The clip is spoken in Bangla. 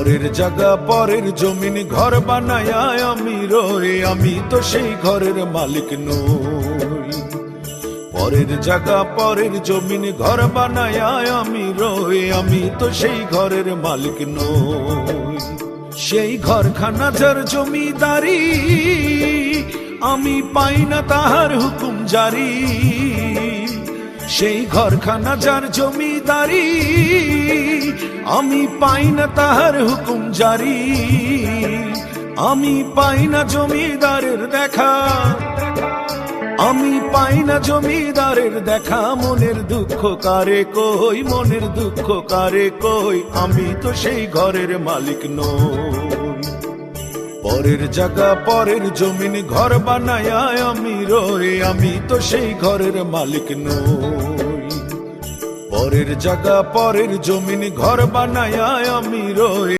পরের জায়গা পরের জমিন ঘর বানায় আমি রই, আমি তো সেই ঘরের মালিক নই। পরের জায়গা পরের জমিন ঘর বানায় আমি রই, আমি তো সেই ঘরের মালিক নই। সেই ঘরখানা যার জমিদারি, আমি পাই না তাহার হুকুম জারি। সেই ঘরখানা যার জমিদারি, আমি পাই না তাহার হুকুম জারি। আমি পাই না জমিদারের দেখা, আমি পাই না জমিদারের দেখা। মনের দুঃখ কারে কই, মনের দুঃখ কারে কই, আমি তো সেই ঘরের মালিক নই। পরের জায়গা পরের জমিন ঘর বানায় আমি রই, আমি তো সেই ঘরের মালিক নই। পরের জায়গা পরের জমিন ঘর বানায় আমি রই।